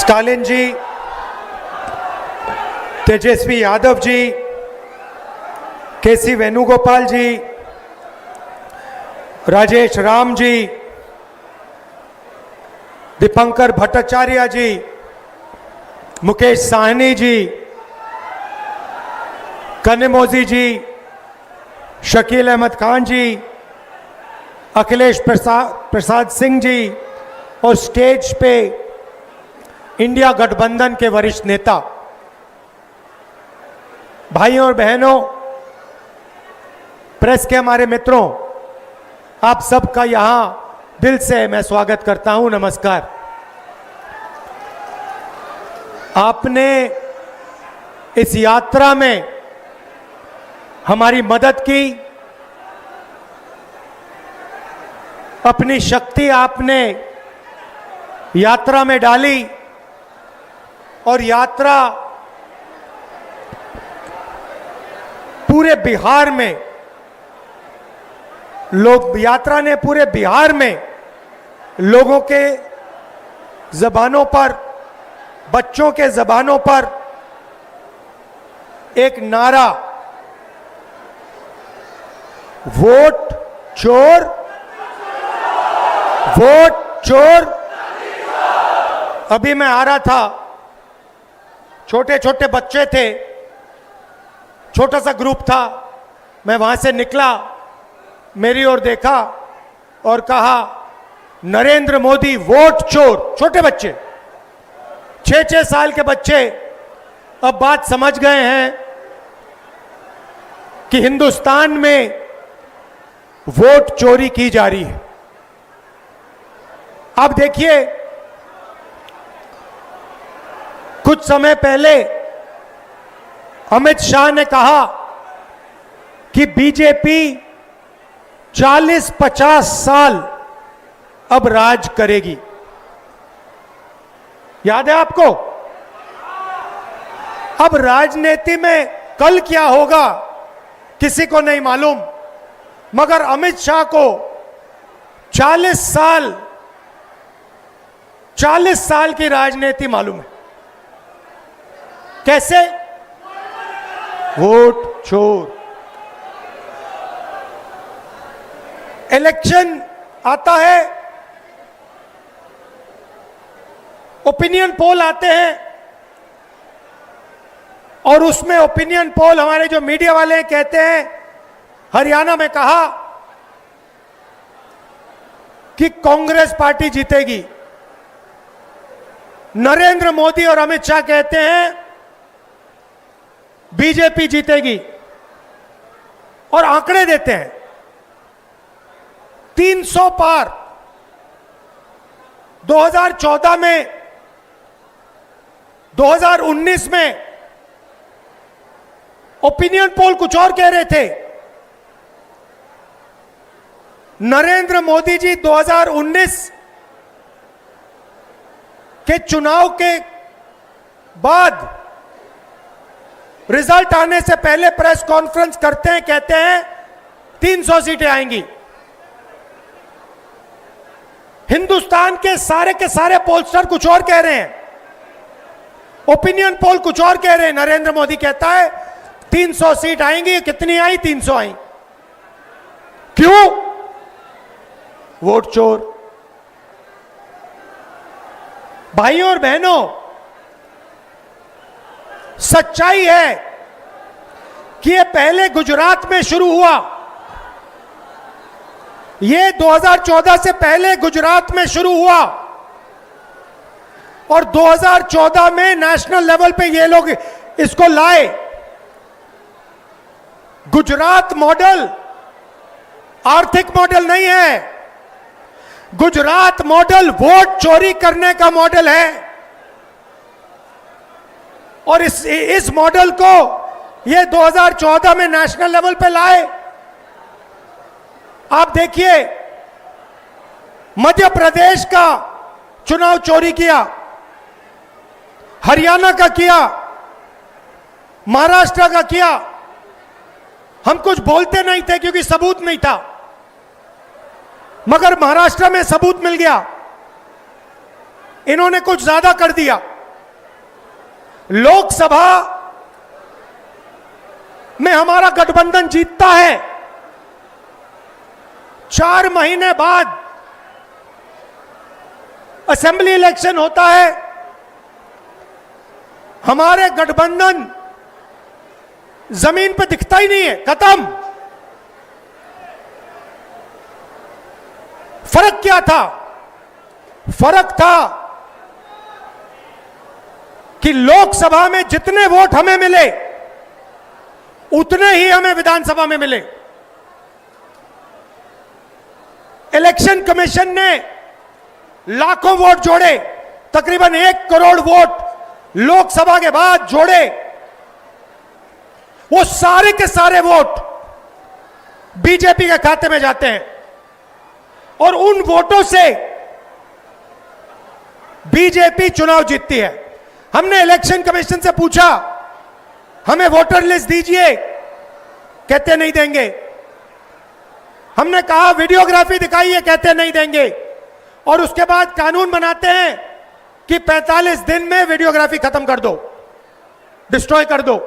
Stalin जी, तेजस्वी यादव जी, केसी वेणुगोपाल जी, राजेश राम जी, दीपंकर भट्टाचार्य जी, मुकेश साहनी जी, कनिमोजी जी, शकील अहमद खान जी, अखिलेश प्रसाद सिंह जी और stage पे India गठबंधन के वरिष्ठ नेता, भाइयों और बहनों, प्रेस के हमारे मित्रों, आप सबका यहां दिल से मैं स्वागत करता हूं। नमस्कार। आपने इस यात्रा में हमारी मदद की, अपनी शक्ति आपने यात्रा में डाली और यात्रा पूरे बिहार में यात्रा ने पूरे बिहार में लोगों के जबानों पर, बच्चों के जबानों पर एक नारा, वोट चोर, वोट चोर। अभी मैं आ रहा था, छोटे छोटे बच्चे थे, छोटा सा ग्रुप था, मैं वहां से निकला, मेरी ओर देखा और कहा, नरेंद्र मोदी वोट चोर। छोटे बच्चे, 6-6 साल के बच्चे अब बात समझ गए हैं कि हिंदुस्तान में वोट चोरी की जा रही है। अब देखिए, कुछ समय पहले अमित शाह ने कहा कि बीजेपी 40-50 साल अब राज करेगी। याद है आपको? अब राजनीति में कल क्या होगा किसी को नहीं मालूम, मगर अमित शाह को 40 साल की राजनीति मालूम है। कैसे? वोट चोर। इलेक्शन आता है, ओपिनियन पोल आते हैं और उसमें ओपिनियन पोल हमारे जो मीडिया वाले कहते हैं, हरियाणा में कहा कि कांग्रेस पार्टी जीतेगी। नरेंद्र मोदी और अमित शाह कहते हैं बीजेपी जीतेगी और आंकड़े देते हैं 300 पार। 2014 में, 2019 में ओपिनियन पोल कुछ और कह रहे थे। नरेंद्र मोदी जी 2019 के चुनाव के बाद रिजल्ट आने से पहले प्रेस कॉन्फ्रेंस करते हैं, कहते हैं 300 सीटें आएंगी। हिंदुस्तान के सारे पोलस्टर कुछ और कह रहे हैं, ओपिनियन पोल कुछ और कह रहे हैं। नरेंद्र मोदी कहता है 300 सीट आएंगी। कितनी आई? 300 आई। क्यों? वोट चोर। भाइयों और बहनों, सच्चाई है कि ये पहले गुजरात में शुरू हुआ। ये 2014 से पहले गुजरात में शुरू हुआ और 2014 में नेशनल लेवल पे ये लोग इसको लाए। गुजरात मॉडल आर्थिक मॉडल नहीं है, गुजरात मॉडल वोट चोरी करने का मॉडल है। और इस मॉडल को ये 2014 में नेशनल लेवल पे लाए। आप देखिए, मध्य प्रदेश का चुनाव चोरी किया, हरियाणा का किया, महाराष्ट्र का किया। हम कुछ बोलते नहीं थे क्योंकि सबूत नहीं था, मगर महाराष्ट्र में सबूत मिल गया। इन्होंने कुछ ज्यादा कर दिया। लोकसभा में हमारा गठबंधन जीतता है, 4 महीने बाद असेंबली इलेक्शन होता है, हमारे गठबंधन जमीन पर दिखता ही नहीं है, खत्म। फर्क क्या था? फर्क था कि लोकसभा में जितने वोट हमें मिले उतने ही हमें विधानसभा में मिले। इलेक्शन कमीशन ने लाखों वोट जोड़े, तकरीबन 1 करोड़ वोट लोकसभा के बाद जोड़े। वो सारे के सारे वोट बीजेपी के खाते में जाते हैं और उन वोटों से बीजेपी चुनाव जीतती है। हमने इलेक्शन कमीशन से पूछा, हमें वोटर लिस्ट दीजिए, कहते नहीं देंगे। हमने कहा वीडियोग्राफी दिखाइए, कहते नहीं देंगे। और उसके बाद कानून बनाते हैं कि 45 दिन में वीडियोग्राफी खत्म कर दो, डिस्ट्रॉय कर दो।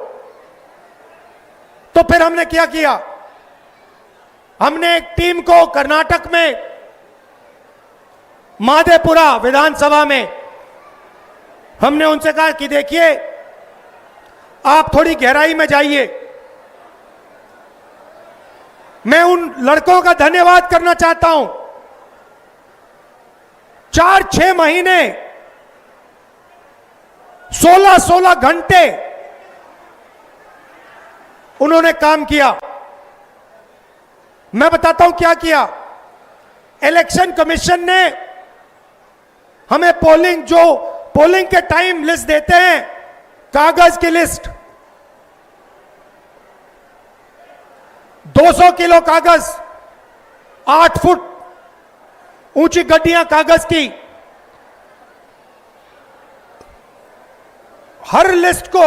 तो फिर हमने क्या किया? हमने एक टीम को कर्नाटक में माधेपुरा विधानसभा में हमने उनसे कहा कि देखिए, आप थोड़ी गहराई में जाइए। मैं उन लड़कों का धन्यवाद करना चाहता हूं। 4-6 महीने 16-16 घंटे उन्होंने काम किया। मैं बताता हूं क्या किया। इलेक्शन कमीशन ने हमें पोलिंग के टाइम लिस्ट देते हैं, कागज की लिस्ट, 200 किलो कागज, 8 फुट ऊंची गड्डियां कागज की। हर लिस्ट को,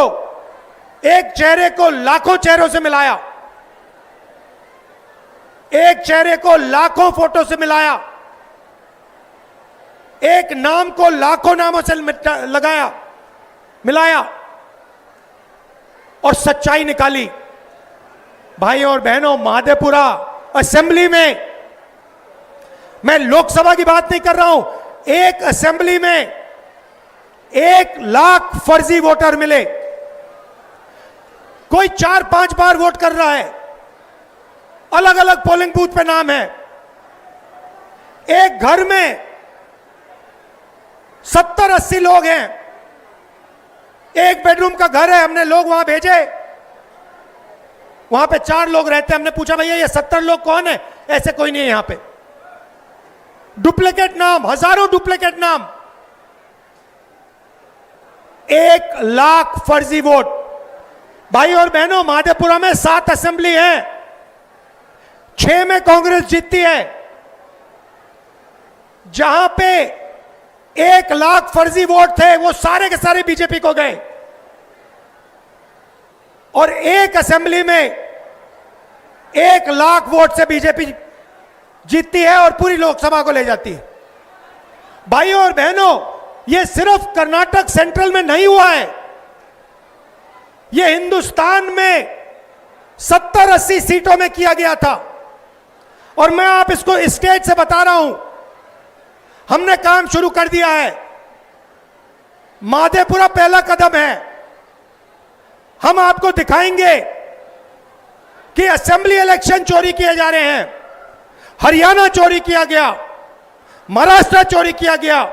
एक चेहरे को लाखों चेहरों से मिलाया, एक चेहरे को लाखों फोटो से मिलाया, एक नाम को लाखों नामों से मिलाया और सच्चाई निकाली। भाइयों और बहनों, माधेपुरा असेंबली में, मैं लोकसभा की बात नहीं कर रहा हूं, एक असेंबली में 1 लाख फर्जी वोटर मिले। कोई 4-5 बार वोट कर रहा है, अलग अलग पोलिंग बूथ पे नाम है। एक घर में 70-80 लोग हैं, एक बेडरूम का घर है, हमने लोग वहां भेजे, वहां पे 4 लोग रहते हैं। हमने पूछा, भैया ये 70 लोग कौन है? ऐसे कोई नहीं है यहां पे। डुप्लीकेट नाम, हजारों डुप्लीकेट नाम, 1 लाख फर्जी वोट। भाई और बहनों, माधेपुरा में 7 असेंबली है, 6 में कांग्रेस जीतती है। जहां पे 1 लाख फर्जी वोट थे, वो सारे के सारे बीजेपी को गए। और एक असेंबली में 1 लाख वोट से बीजेपी जीतती है और पूरी लोकसभा को ले जाती है। भाइयों और बहनों, यह सिर्फ कर्नाटक सेंट्रल में नहीं हुआ है, यह हिंदुस्तान में 70-80 सीटों में किया गया था। और मैं आप इसको स्टेज से बता रहा हूं, हमने काम शुरू कर दिया है। माधेपुरा पहला कदम है। हम आपको दिखाएंगे कि असेंबली इलेक्शन चोरी किए जा रहे हैं, हरियाणा चोरी किया गया, महाराष्ट्र चोरी किया गया,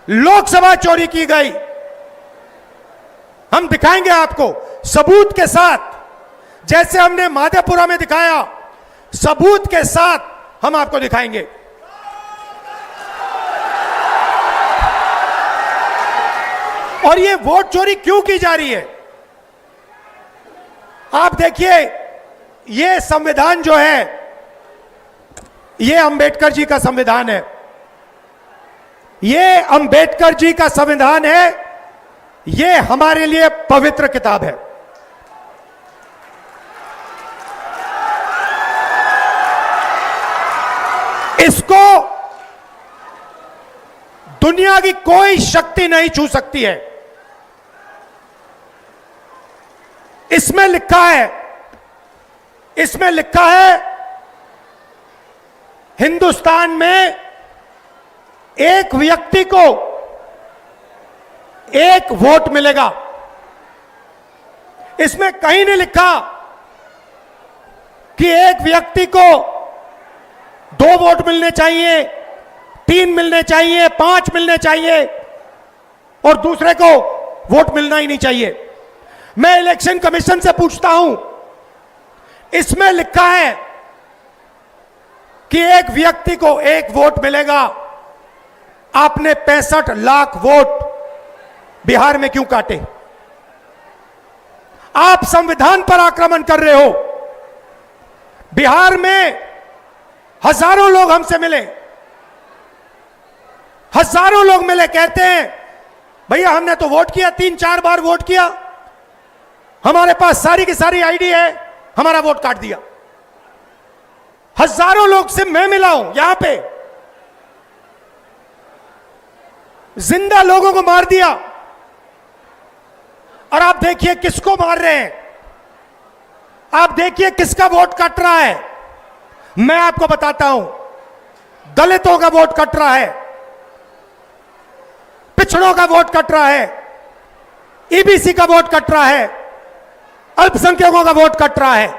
लोकसभा चोरी की गई। हम दिखाएंगे आपको सबूत के साथ, जैसे हमने माधेपुरा में दिखाया, सबूत के साथ हम आपको दिखाएंगे। और ये वोट चोरी क्यों की जा रही है? आप देखिए, ये संविधान जो है, ये अंबेडकर जी का संविधान है। ये अंबेडकर जी का संविधान है, ये हमारे लिए पवित्र किताब है। इसको दुनिया की कोई शक्ति नहीं छू सकती है। इसमें लिखा है हिंदुस्तान में एक व्यक्ति को एक वोट मिलेगा। इसमें कहीं नहीं लिखा कि एक व्यक्ति को 2 वोट मिलने चाहिए, 3 मिलने चाहिए, 5 मिलने चाहिए और दूसरे को वोट मिलना ही नहीं चाहिए। मैं इलेक्शन कमीशन से पूछता हूं, इसमें लिखा है कि एक व्यक्ति को एक वोट मिलेगा, आपने 65 लाख वोट बिहार में क्यों काटे? आप संविधान पर आक्रमण कर रहे हो। बिहार में हजारों लोग हमसे मिले, हजारों लोग मिले, कहते हैं भैया हमने तो वोट किया, 3-4 बार वोट किया, हमारे पास सारी की सारी आईडी है, हमारा वोट काट दिया। हजारों लोग से मैं मिला हूं, यहां पे जिंदा लोगों को मार दिया। और आप देखिए किसको मार रहे हैं, आप देखिए किसका वोट कट रहा है। मैं आपको बताता हूं, दलितों का वोट कट रहा है, पिछड़ों का वोट कट रहा है, ईबीसी का वोट कट रहा है, अल्पसंख्यकों का वोट कट रहा है।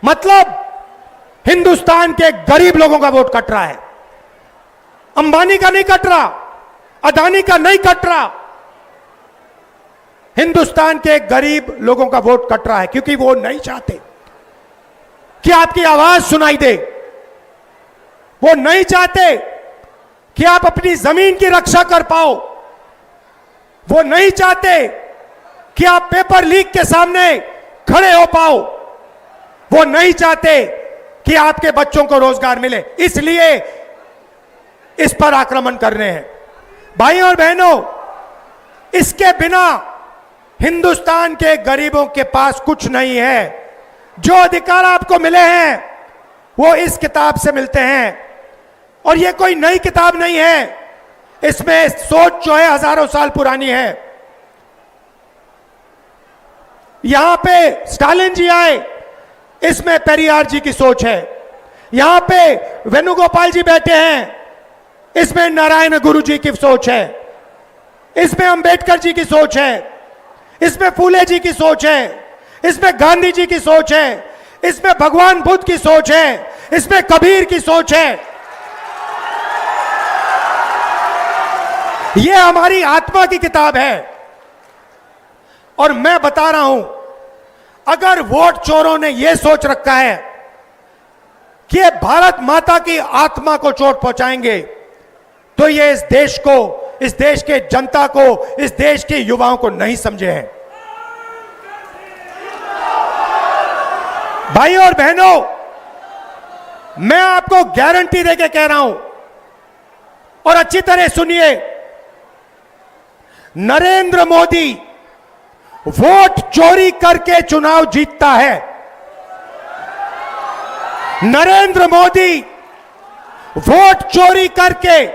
मतलब हिंदुस्तान के गरीब लोगों का वोट कट रहा है। अंबानी का नहीं कट रहा, अदानी का नहीं कट रहा, हिंदुस्तान के गरीब लोगों का वोट कट रहा है, क्योंकि वो नहीं चाहते कि आपकी आवाज सुनाई दे। वो नहीं चाहते कि आप अपनी जमीन की रक्षा कर पाओ। वो नहीं चाहते कि आप पेपर लीक के सामने खड़े हो पाओ। वो नहीं चाहते कि आपके बच्चों को रोजगार मिले, इसलिए इस पर आक्रमण कर रहे हैं। भाइयों और बहनों, इसके बिना हिंदुस्तान के गरीबों के पास कुछ नहीं है। जो अधिकार आपको मिले हैं वो इस किताब से मिलते हैं, और ये कोई नई किताब नहीं है, इसमें सोच जो है हजारों साल पुरानी है। यहां पे स्टालिन जी आए, इसमें पेरियार जी की सोच है। यहां पे वेणुगोपाल जी बैठे हैं, इसमें नारायण गुरु जी की सोच है। इसमें अंबेडकर जी की सोच है, इसमें फूले जी की सोच है, इसमें गांधी जी की सोच है, इसमें भगवान बुद्ध की सोच है, इसमें कबीर की सोच है। यह हमारी आत्मा की किताब है। और मैं बता रहा हूं, अगर वोट चोरों ने यह सोच रखा है कि ये भारत माता की आत्मा को चोट पहुंचाएंगे, तो ये इस देश को, इस देश के जनता को, इस देश के युवाओं को नहीं समझे हैं। भाइयों और बहनों, मैं आपको गारंटी देके कह रहा हूं, और अच्छी तरह सुनिए, नरेंद्र मोदी वोट चोरी करके चुनाव जीतता है। नरेंद्र मोदी वोट चोरी करके,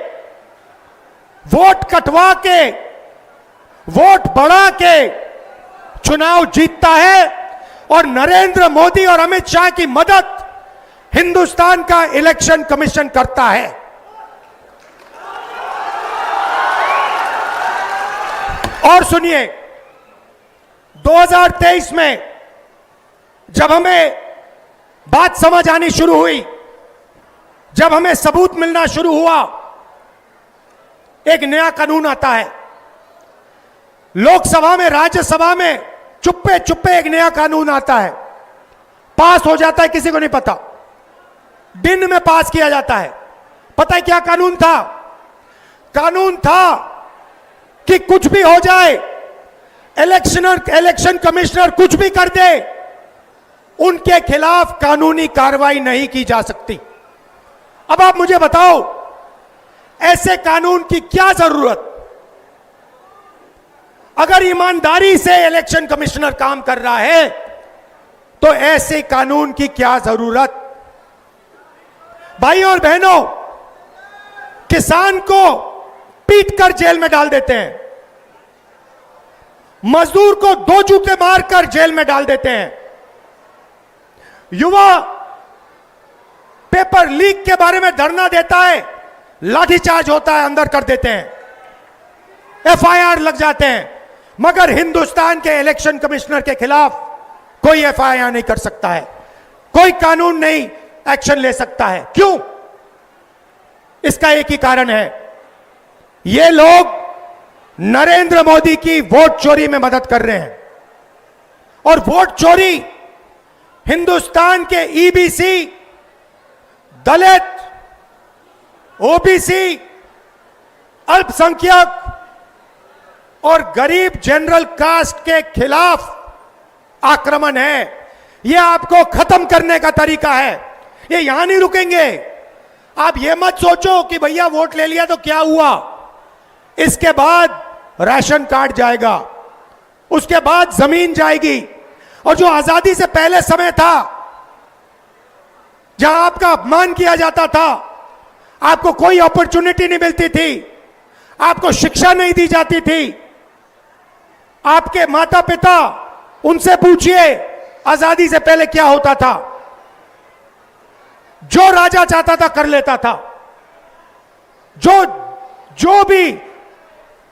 वोट कटवा के, वोट बढ़ा के चुनाव जीतता है। और नरेंद्र मोदी और अमित शाह की मदद हिंदुस्तान का इलेक्शन कमीशन करता है। और सुनिए, 2023 में जब हमें बात समझ आनी शुरू हुई, जब हमें सबूत मिलना शुरू हुआ, एक नया कानून आता है। लोकसभा में, राज्यसभा में चुप्पे चुप्पे एक नया कानून आता है, पास हो जाता है, किसी को नहीं पता, दिन में पास किया जाता है। पता है क्या कानून था? कानून था कि कुछ भी हो जाए, इलेक्शन कमिश्नर कुछ भी कर दे, उनके खिलाफ कानूनी कार्रवाई नहीं की जा सकती। अब आप मुझे बताओ, ऐसे कानून की क्या जरूरत? अगर ईमानदारी से इलेक्शन कमिश्नर काम कर रहा है, तो ऐसे कानून की क्या जरूरत? भाइयों और बहनों, किसान को पीट कर जेल में डाल देते हैं, मजदूर को 2 जूते मारकर जेल में डाल देते हैं, युवा पेपर लीक के बारे में धरना देता है, लाठीचार्ज होता है, अंदर कर देते हैं, एफआईआर लग जाते हैं, मगर हिंदुस्तान के इलेक्शन कमिश्नर के खिलाफ कोई एफआईआर नहीं कर सकता है, कोई कानून नहीं एक्शन ले सकता है। क्यों? इसका एक ही कारण है, ये लोग नरेंद्र मोदी की वोट चोरी में मदद कर रहे हैं। और वोट चोरी हिंदुस्तान के ईबीसी, दलित, ओबीसी, अल्पसंख्यक और गरीब जनरल कास्ट के खिलाफ आक्रमण है। यह आपको खत्म करने का तरीका है। ये यहां नहीं रुकेंगे। आप ये मत सोचो कि भैया वोट ले लिया तो क्या हुआ, इसके बाद राशन कार्ड जाएगा, उसके बाद जमीन जाएगी। और जो आजादी से पहले समय था जहां आपका अपमान किया जाता था, आपको कोई अपॉर्चुनिटी नहीं मिलती थी, आपको शिक्षा नहीं दी जाती थी, आपके माता पिता, उनसे पूछिए आजादी से पहले क्या होता था। जो राजा चाहता था कर लेता था, जो भी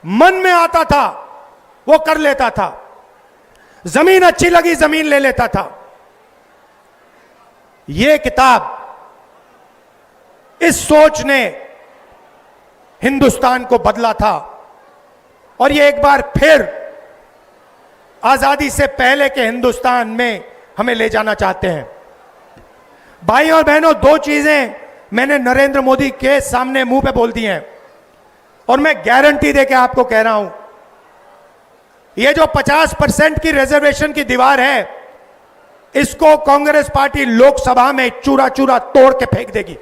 मन में आता था वो कर लेता था, जमीन अच्छी लगी जमीन ले लेता था। यह किताब, इस सोच ने हिंदुस्तान को बदला था और यह एक बार फिर आजादी से पहले के हिंदुस्तान में हमें ले जाना चाहते हैं। भाई और बहनों, 2 चीजें मैंने नरेंद्र मोदी के सामने मुंह पे बोल दी हैं और मैं गारंटी देके आपको कह रहा हूं, ये जो 50% की रिजर्वेशन की दीवार है, इसको कांग्रेस पार्टी लोकसभा में चूरा चूरा तोड़ के फेंक देगी।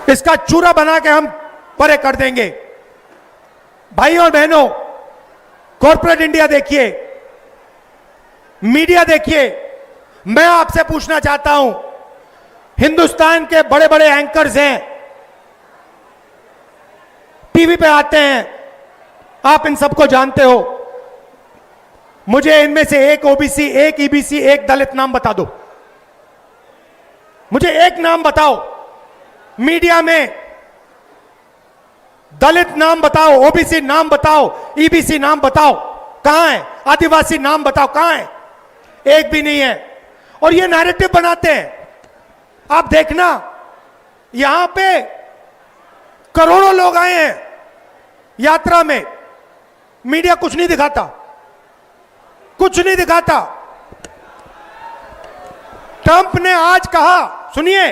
इसका चूरा बना के हम परे कर देंगे। भाई और बहनों, कॉर्पोरेट इंडिया देखिए, मीडिया देखिए, मैं आपसे पूछना चाहता हूं, हिंदुस्तान के बड़े बड़े एंकर्स हैं, टीवी पे आते हैं, आप इन सबको जानते हो। मुझे इनमें से एक ओबीसी, एक ईबीसी, एक दलित नाम बता दो। मुझे एक नाम बताओ, मीडिया में दलित नाम बताओ, ओबीसी नाम बताओ, ईबीसी नाम बताओ, कहां है? आदिवासी नाम बताओ, कहां है? एक भी नहीं है। और ये नैरेटिव बनाते हैं। आप देखना, यहां पे करोड़ों लोग आए हैं यात्रा में, मीडिया कुछ नहीं दिखाता, कुछ नहीं दिखाता। ट्रंप ने आज कहा, सुनिए,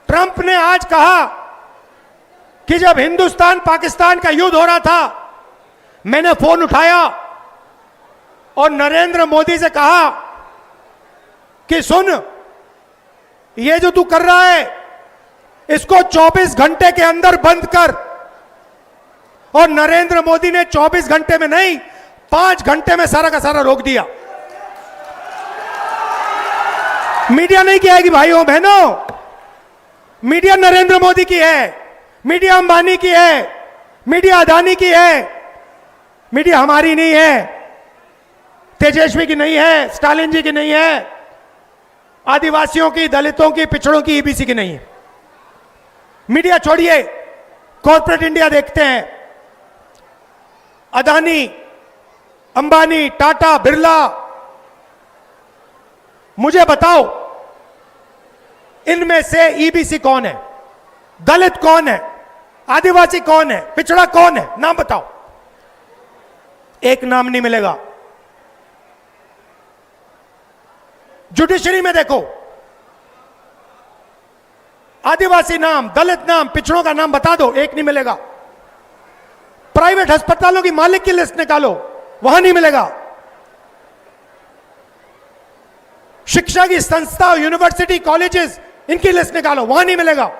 ट्रंप ने आज कहा कि जब हिंदुस्तान पाकिस्तान का युद्ध हो रहा था, मैंने फोन उठाया और नरेंद्र मोदी से कहा कि सुन, ये जो तू कर रहा है इसको 24 घंटे के अंदर बंद कर। और नरेंद्र मोदी ने 24 घंटे में नहीं, 5 घंटे में सारा का सारा रोक दिया। मीडिया नहीं कियागी भाइयों बहनों, मीडिया नरेंद्र मोदी की है, मीडिया अंबानी की है, मीडिया अदानी की है, मीडिया हमारी नहीं है, तेजस्वी की नहीं है, स्टालिन जी की नहीं है, आदिवासियों की, दलितों की, पिछड़ों की, ईबीसी की नहीं है। मीडिया छोड़िए, कॉर्पोरेट इंडिया देखते हैं। अदानी, अंबानी, टाटा, बिरला, मुझे बताओ इनमें से ईबीसी कौन है, दलित कौन है, आदिवासी कौन है, पिछड़ा कौन है? नाम बताओ। एक नाम नहीं मिलेगा। जुडिशरी में देखो, आदिवासी नाम, दलित नाम, पिछड़ों का नाम बता दो, एक नहीं मिलेगा। प्राइवेट अस्पतालों की मालिक की लिस्ट निकालो, वहां नहीं मिलेगा। शिक्षा की संस्था, यूनिवर्सिटी, कॉलेजेस, इनकी लिस्ट निकालो, वहां नहीं मिलेगा।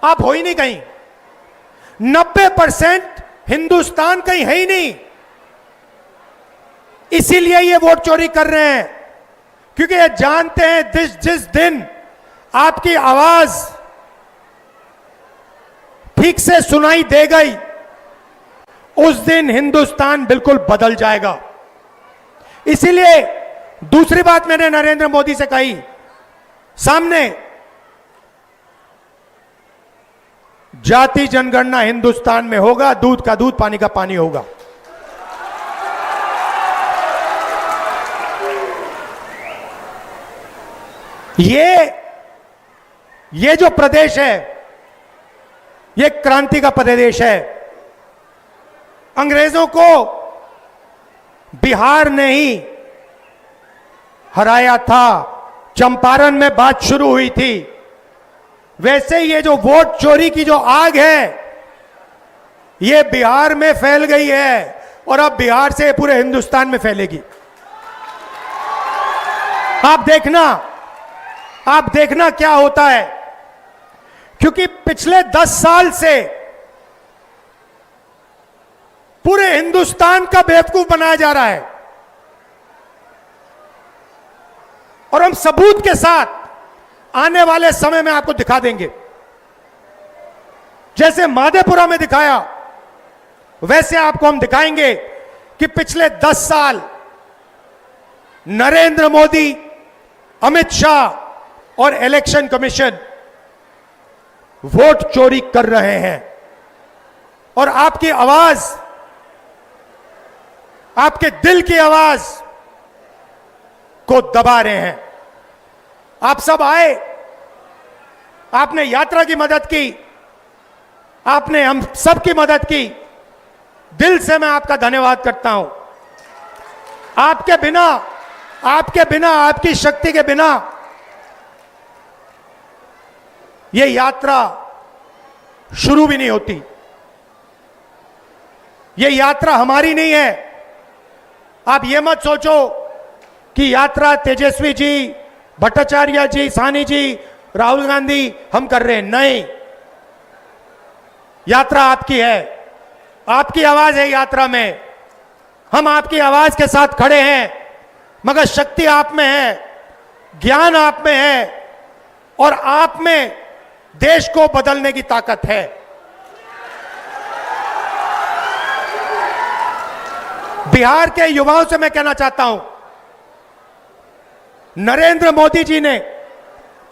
आप हो ही नहीं कहीं। 90% हिंदुस्तान कहीं है ही नहीं। इसीलिए ये वोट चोरी कर रहे हैं, क्योंकि ये जानते हैं जिस दिन आपकी आवाज ठीक से सुनाई दे गई, उस दिन हिंदुस्तान बिल्कुल बदल जाएगा। इसीलिए दूसरी बात मैंने नरेंद्र मोदी से कही, सामने जाति जनगणना हिंदुस्तान में होगा, दूध का दूध पानी का पानी होगा। ये जो प्रदेश है, ये क्रांति का प्रदेश है। अंग्रेजों को बिहार ने ही हराया था, चंपारण में बात शुरू हुई थी। वैसे ये जो वोट चोरी की जो आग है, ये बिहार में फैल गई है और अब बिहार से पूरे हिंदुस्तान में फैलेगी। आप देखना क्या होता है, क्योंकि पिछले 10 साल से पूरे हिंदुस्तान का बेवकूफ बनाया जा रहा है और हम सबूत के साथ आने वाले समय में आपको दिखा देंगे। जैसे माधेपुरा में दिखाया, वैसे आपको हम दिखाएंगे कि पिछले 10 साल नरेंद्र मोदी, अमित शाह और इलेक्शन कमीशन वोट चोरी कर रहे हैं और आपकी आवाज, आपके दिल की आवाज को दबा रहे हैं। आप सब आए, आपने यात्रा की मदद की, आपने हम सब की मदद की। दिल से मैं आपका धन्यवाद करता हूं। आपके बिना, आपकी शक्ति के बिना यह यात्रा शुरू भी नहीं होती। यह यात्रा हमारी नहीं है। आप यह मत सोचो कि यात्रा तेजस्वी जी, भट्टाचार्य जी, साहनी जी, राहुल गांधी हम कर रहे हैं। नहीं, यात्रा आपकी है, आपकी आवाज है यात्रा में। हम आपकी आवाज के साथ खड़े हैं, मगर शक्ति आप में है, ज्ञान आप में है और आप में देश को बदलने की ताकत है। बिहार के युवाओं से मैं कहना चाहता हूं, नरेंद्र मोदी जी ने,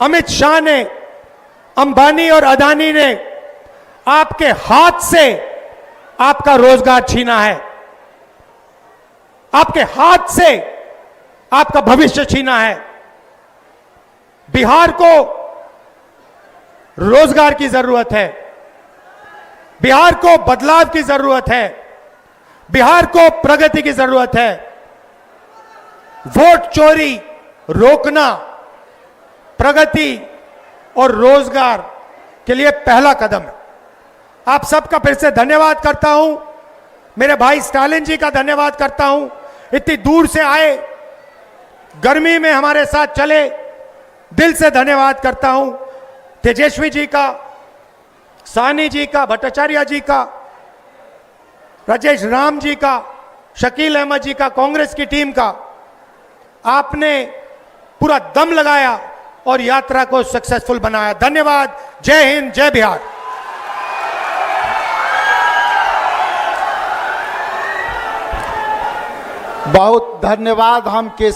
अमित शाह ने, अंबानी और अदानी ने आपके हाथ से आपका रोजगार छीना है, आपके हाथ से आपका भविष्य छीना है। बिहार को रोजगार की जरूरत है, बिहार को बदलाव की जरूरत है, बिहार को प्रगति की जरूरत है। वोट चोरी रोकना प्रगति और रोजगार के लिए पहला कदम है। आप सबका फिर से धन्यवाद करता हूं। मेरे भाई स्टालिन जी का धन्यवाद करता हूं, इतनी दूर से आए, गर्मी में हमारे साथ चले, दिल से धन्यवाद करता हूं। तेजस्वी जी का, साहनी जी का, भट्टाचार्य जी का, राजेश राम जी का, शकील अहमद जी का, कांग्रेस की टीम का। आपने पूरा दम लगाया और यात्रा को सक्सेसफुल बनाया। धन्यवाद। जय हिंद, जय बिहार। बहुत धन्यवाद। हम केसी